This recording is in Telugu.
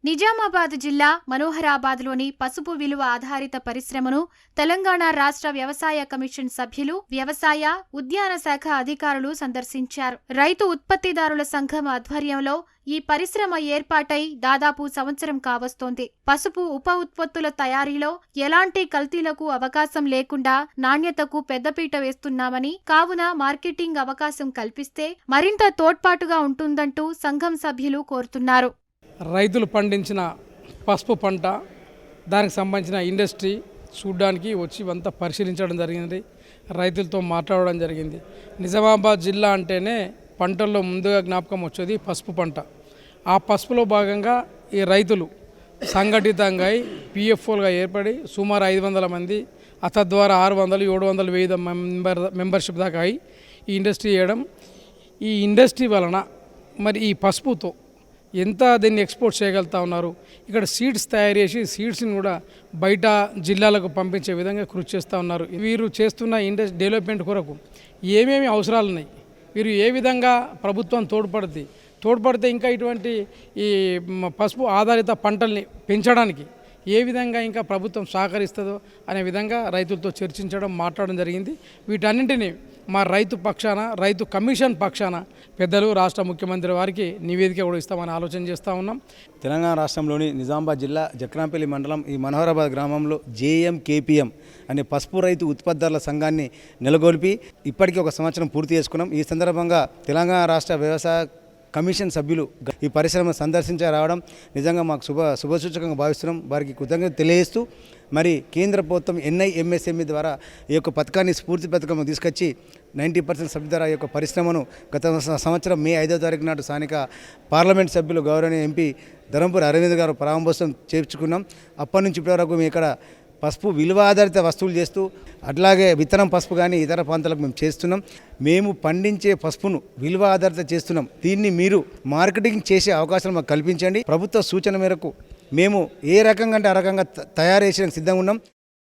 నిజామాబాద్ జిల్లా మనోహరాబాద్లోని పసుపు విలువ ఆధారిత పరిశ్రమను తెలంగాణ రాష్ట్ర వ్యవసాయ కమిషన్ సభ్యులు, వ్యవసాయ, ఉద్యాన శాఖ అధికారులు సందర్శించారు. రైతు ఉత్పత్తిదారుల సంఘం ఆధ్వర్యంలో ఈ పరిశ్రమ ఏర్పాటై దాదాపు సంవత్సరం కావస్తోంది. పసుపు ఉప ఉత్పత్తుల తయారీలో ఎలాంటి కల్తీలకు అవకాశం లేకుండా నాణ్యతకు పెద్దపీట వేస్తున్నామని, కావున మార్కెటింగ్ అవకాశం కల్పిస్తే మరింత తోడ్పాటుగా ఉంటుందంటూ సంఘం సభ్యులు కోరుతున్నారు. రైతులు పండించిన పసుపు పంట, దానికి సంబంధించిన ఇండస్ట్రీ చూడడానికి వచ్చి ఇవంతా పరిశీలించడం జరిగింది. రైతులతో మాట్లాడడం జరిగింది. నిజామాబాద్ జిల్లా అంటేనే పంటల్లో ముందుగా జ్ఞాపకం వచ్చేది పసుపు పంట. ఆ పసుపులో భాగంగా ఈ రైతులు సంఘటితంగా పిఎఫ్ఓలుగా ఏర్పడి సుమారు 500 మంది, తద్వారా 600, 700, 1000 మెంబర్షిప్ దాకా అయి ఈ ఇండస్ట్రీ చేయడం. ఈ ఇండస్ట్రీ వలన మరి ఈ పసుపుతో ఎంత దీన్ని ఎక్స్పోర్ట్ చేయగలుగుతా ఉన్నారు. ఇక్కడ సీడ్స్ తయారు చేసి సీడ్స్ని కూడా బయట జిల్లాలకు పంపించే విధంగా కృషి చేస్తూ ఉన్నారు. వీరు చేస్తున్న ఇండస్ట్రీ డెవలప్మెంట్ కొరకు ఏమేమి అవసరాలు ఉన్నాయి, వీరు ఏ విధంగా ప్రభుత్వం తోడ్పడితే ఇంకా ఇటువంటి ఈ పసుపు ఆధారిత పంటల్ని పెంచడానికి ఏ విధంగా ఇంకా ప్రభుత్వం సహకరిస్తుందో అనే విధంగా రైతులతో చర్చించడం, మాట్లాడడం జరిగింది. వీటన్నింటినీ మా రైతు పక్షాన, రైతు కమిషన్ పక్షాన పెద్దలు, రాష్ట్ర ముఖ్యమంత్రి వారికి నివేదిక కూడా ఇస్తామని ఆలోచన చేస్తూ ఉన్నాం. తెలంగాణ రాష్ట్రంలోని నిజామాబాద్ జిల్లా జక్రాంపల్లి మండలం ఈ మనోహరాబాద్ గ్రామంలో JMKPM అనే పసుపు రైతు ఉత్పత్తిదారుల సంఘాన్ని నెలకొల్పి ఇప్పటికీ 1 సంవత్సరం పూర్తి చేసుకున్నాం. ఈ సందర్భంగా తెలంగాణ రాష్ట్ర వ్యవసాయ కమిషన్ సభ్యులు ఈ పరిశ్రమను సందర్శించ రావడం నిజంగా మాకు శుభసూచకంగా భావిస్తున్నాం. వారికి కృతజ్ఞత తెలియజేస్తూ మరి కేంద్ర ప్రభుత్వం NIMSME ద్వారా ఈ యొక్క పథకాన్ని స్ఫూర్తి పథకం తీసుకొచ్చి 90% సభ్యుల ఈ యొక్క పరిశ్రమను గత సంవత్సరం మే 5వ తారీఖు నాటు స్థానిక పార్లమెంట్ సభ్యులు గౌరవనీయ MP ధరంపూరి అరవింద్ గారు ప్రారంభోత్సవం చేర్చుకున్నాం. అప్పటి నుంచి ఇప్పటివరకు మేము ఇక్కడ పసుపు విలువ ఆధారిత వస్తువులు చేస్తూ, అట్లాగే విత్తనం పసుపు కానీ ఇతర ప్రాంతాలకు మేము చేస్తున్నాం. మేము పండించే పసుపును విలువ ఆధారిత చేస్తున్నాం. దీన్ని మీరు మార్కెటింగ్ చేసే అవకాశం మాకు కల్పించండి. ప్రభుత్వ సూచన మేరకు మేము ఏ రకంగా అంటే ఆ రకంగా తయారు చేసేందుకు సిద్ధంగా ఉన్నాం.